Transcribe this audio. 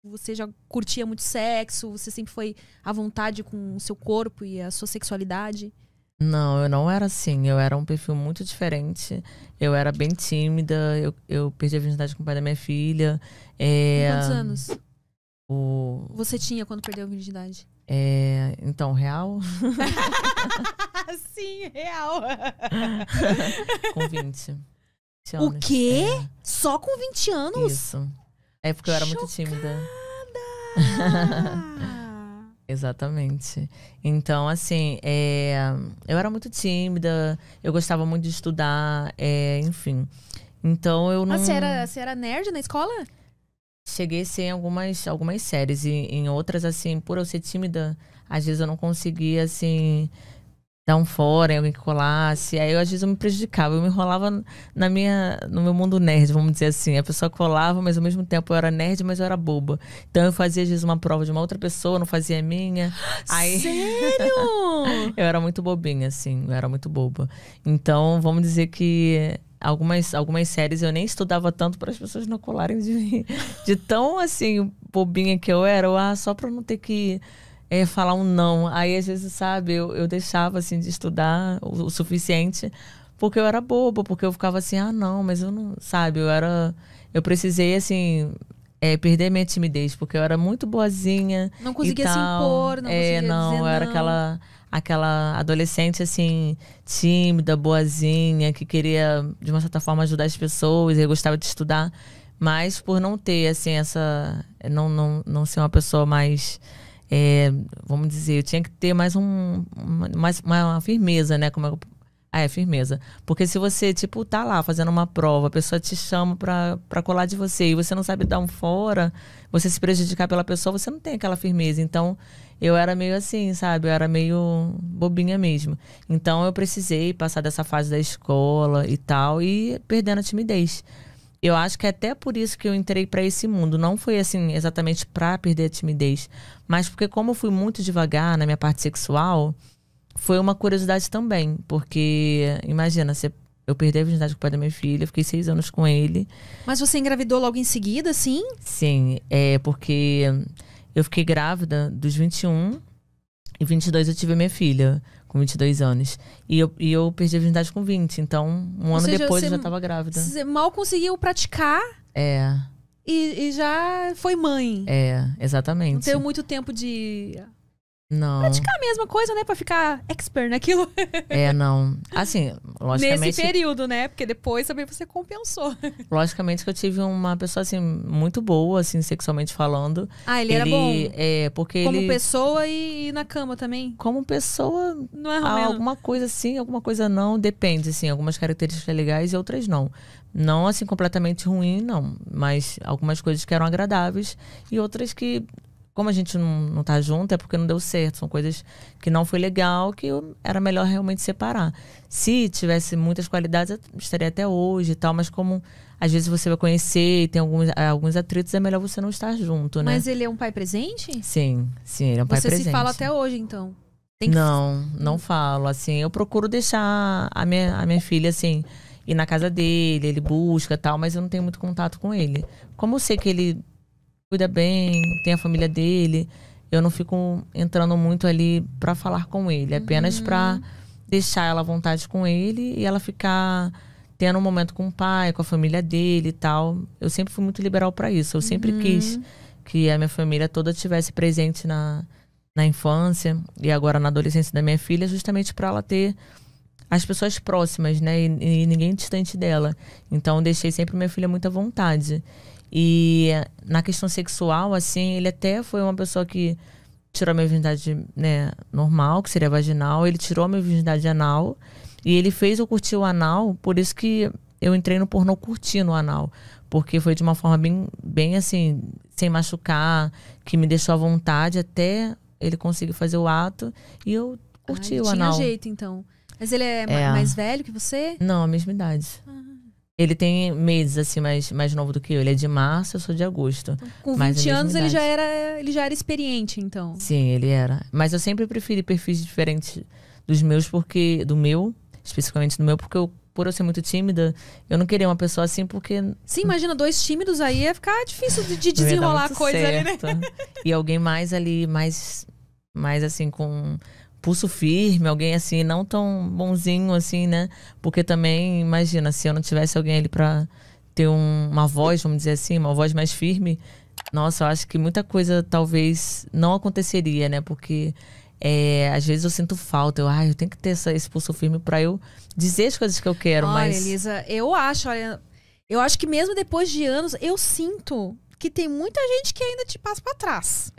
Você já curtia muito sexo? Você sempre foi à vontade com o seu corpo e a sua sexualidade? Não, eu não era assim. Eu era um perfil muito diferente. Eu era bem tímida. Eu perdi a virgindade com o pai da minha filha. Com quantos anos O... você tinha quando perdeu a virgindade? Então, real? Sim, real. Com 20 O anos. quê? Só com 20 anos? Isso. É porque eu era muito tímida. Exatamente. Então, assim, eu era muito tímida, eu gostava muito de estudar, enfim. Então, eu não... Você era nerd na escola? Cheguei a ser em algumas séries. E em outras, assim, por eu ser tímida, às vezes eu não conseguia, assim, dar um fora em alguém que colasse. Aí, às vezes, eu me prejudicava. Eu me enrolava no meu mundo nerd, vamos dizer assim. A pessoa colava, mas ao mesmo tempo eu era nerd, mas eu era boba. Então, eu fazia, às vezes, uma prova de uma outra pessoa, não fazia a minha. Aí... Sério? Eu era muito bobinha, assim. Eu era muito boba. Então, vamos dizer que... Algumas séries eu nem estudava tanto para as pessoas não colarem de mim. De tão, assim, bobinha que eu era. Só para não ter que falar um não. Aí, às vezes, sabe, eu deixava, assim, de estudar o suficiente. Porque eu era boba. Porque eu ficava assim, não, mas eu não... Sabe, eu precisei, assim... perder minha timidez. Porque eu era muito boazinha. Não conseguia se impor, não conseguia dizer não. Eu era aquela adolescente, assim, tímida, boazinha, que queria, de uma certa forma, ajudar as pessoas. Eu gostava de estudar. Mas por não ter, assim, não ser uma pessoa mais... vamos dizer, eu tinha que ter mais uma firmeza, né? Firmeza. Porque se você, tipo, tá lá fazendo uma prova, a pessoa te chama pra colar de você e você não sabe dar um fora, você se prejudicar pela pessoa, você não tem aquela firmeza. Então, eu era meio assim, sabe? Eu era meio bobinha mesmo. Então, eu precisei passar dessa fase da escola e tal e perdendo a timidez. Eu acho que é até por isso que eu entrei pra esse mundo. Não foi, assim, exatamente pra perder a timidez, mas porque como eu fui muito devagar na minha parte sexual... Foi uma curiosidade também, porque, imagina, eu perdi a virgindade com o pai da minha filha, fiquei 6 anos com ele. Mas você engravidou logo em seguida, sim? Sim, porque eu fiquei grávida dos 21 e 22 eu tive a minha filha, com 22 anos. E eu perdi a virgindade com 20, então um ano depois eu já estava grávida. Você mal conseguiu praticar e já foi mãe. Exatamente. Não teve muito tempo de... Não. Praticar a mesma coisa, né? Pra ficar expert naquilo. Não. Assim, logicamente... Nesse período, né? Porque depois também você compensou. Logicamente que eu tive uma pessoa, assim, muito boa, assim, sexualmente falando. Ele era bom? Porque como pessoa e na cama também? Como pessoa, não é alguma coisa sim, alguma coisa não. Depende, assim. Algumas características legais e outras não. Não, assim, completamente ruim, não. Mas algumas coisas que eram agradáveis e outras que... Como a gente não tá junto, é porque não deu certo. São coisas que não foi legal, que era melhor realmente separar. Se tivesse muitas qualidades, eu estaria até hoje e tal. Mas como às vezes você vai conhecer e tem alguns atritos, é melhor você não estar junto, né? Mas ele é um pai presente? Sim, ele é um pai presente. Você se fala até hoje, então? Não falo. Assim, eu procuro deixar a minha filha, assim, ir na casa dele, ele busca e tal. Mas eu não tenho muito contato com ele. Como eu sei que ele... cuida bem, tem a família dele. Eu não fico entrando muito ali pra falar com ele. Apenas pra deixar ela à vontade com ele e ela ficar tendo um momento com o pai, com a família dele e tal. Eu sempre fui muito liberal pra isso. Eu sempre quis que a minha família toda estivesse presente na infância e agora na adolescência da minha filha, justamente pra ela ter as pessoas próximas, né? E ninguém distante dela. Então, eu deixei sempre minha filha muito à vontade. E na questão sexual, assim, ele até foi uma pessoa que tirou a minha virgindade, né, normal, que seria vaginal. Ele tirou a minha virgindade anal. E ele fez eu curtir o anal, por isso que eu entrei no pornô curtindo o anal. Porque foi de uma forma bem assim, sem machucar, que me deixou à vontade até ele conseguir fazer o ato. E eu curti o anal. Tinha jeito, então. Mas ele é mais velho que você? Não, a mesma idade. Ele tem meses, assim, mais novo do que eu. Ele é de março, eu sou de agosto. Então, com 20 anos ele já era experiente, então. Sim, ele era. Mas eu sempre preferi perfis diferentes dos meus, especificamente do meu, porque eu por eu ser muito tímida, eu não queria uma pessoa assim, porque... Sim, imagina, 2 tímidos aí ia ficar difícil de não ia dar desenrolar a muito coisa ali, né? certo. E alguém mais ali, mais assim, com pulso firme, alguém assim, não tão bonzinho assim, né? Porque também, imagina, se eu não tivesse alguém ali pra ter uma voz, vamos dizer assim, uma voz mais firme, nossa, eu acho que muita coisa talvez não aconteceria, né? Porque às vezes eu sinto falta, eu tenho que ter esse pulso firme pra eu dizer as coisas que eu quero, Olha, mas... Elisa, eu acho que mesmo depois de anos, eu sinto que tem muita gente que ainda te passa pra trás.